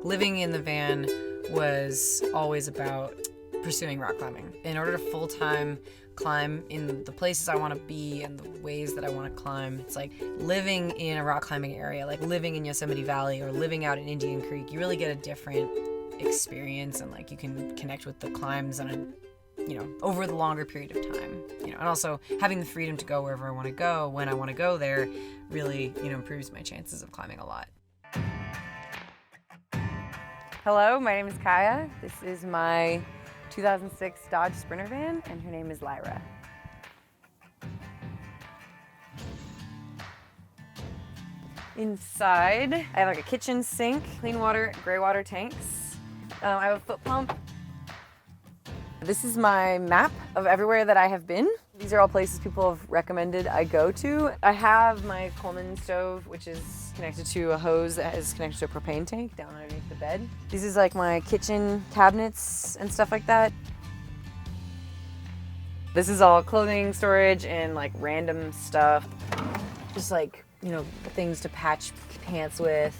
living in the van was always about pursuing rock climbing. In order to full-time climb in the places I want to be and the ways that I want to climb, it's like living in a rock climbing area, like living in Yosemite Valley or living out in Indian Creek. You really get a different experience, and like you can connect with the climbs on a, over the longer period of time, and also having the freedom to go wherever I want to go when I want to go there really, improves my chances of climbing a lot. Hello, my name is Kaya. This is my 2006 Dodge Sprinter van, and her name is Lyra. Inside, I have like a kitchen sink, clean water, gray water tanks. I have a foot pump. This is my map of everywhere that I have been. These are all places people have recommended I go to. I have my Coleman stove, which is connected to a hose that is connected to a propane tank down underneath the bed. This is like my kitchen cabinets and stuff like that. This is all clothing storage and like random stuff. Just like, things to patch pants with.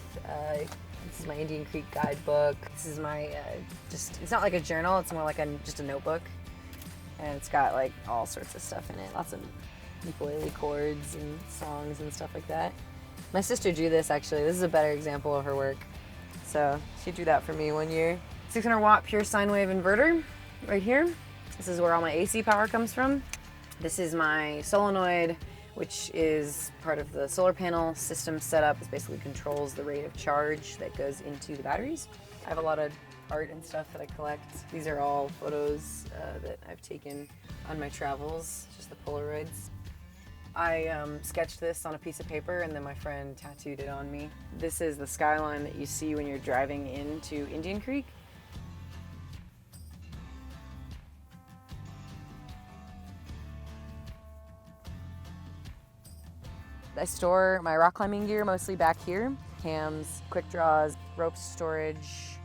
This is my Indian Creek guidebook. This is my, it's not like a journal, it's more like just a notebook. And it's got like all sorts of stuff in it. Lots of ukulele chords and songs and stuff like that. My sister drew this actually. This is a better example of her work. So she drew that for me one year. 600 watt pure sine wave inverter right here. This is where all my AC power comes from. This is my solenoid, which is part of the solar panel system setup. It basically controls the rate of charge that goes into the batteries. I have a lot of art and stuff that I collect. These are all photos that I've taken on my travels, just the Polaroids. I sketched this on a piece of paper and then my friend tattooed it on me. This is the skyline that you see when you're driving into Indian Creek. I store my rock climbing gear mostly back here. Cams, quick draws, rope storage.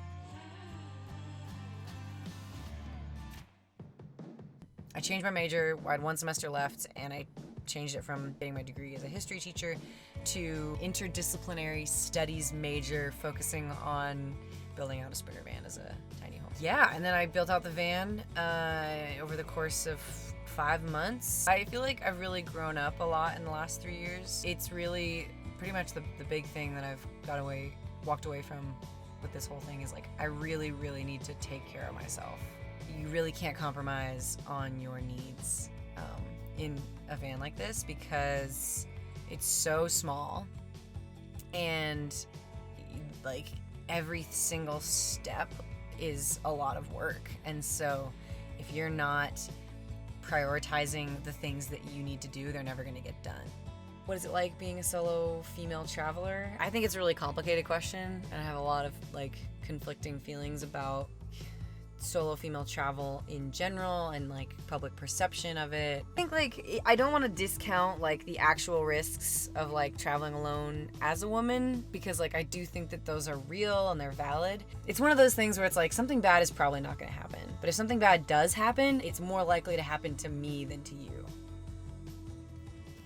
I changed my major. I had one semester left, and I changed it from getting my degree as a history teacher to interdisciplinary studies major, focusing on building out a sprinter van as a tiny home. Yeah, and then I built out the van over the course of 5 months. I feel like I've really grown up a lot in the last 3 years. It's really pretty much the big thing that I've walked away from with this whole thing is like, I really, really need to take care of myself. You really can't compromise on your needs in a van like this because it's so small and like every single step is a lot of work. And so if you're not prioritizing the things that you need to do, they're never going to get done. What is it like being a solo female traveler? I think it's a really complicated question, and I have a lot of like conflicting feelings about solo female travel in general and like public perception of it. I think like I don't want to discount like the actual risks of like traveling alone as a woman, because like I do think that those are real and they're valid. It's one of those things where it's like something bad is probably not going to happen, but if something bad does happen, it's more likely to happen to me than to you.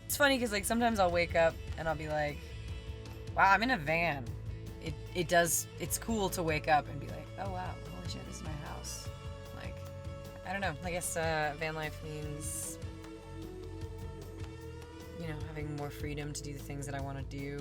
It's funny because like sometimes I'll wake up and I'll be like, wow, I'm in a van. It's cool to wake up and be like, oh wow, holy shit, this is my house. Like, I don't know, I guess van life means, having more freedom to do the things that I want to do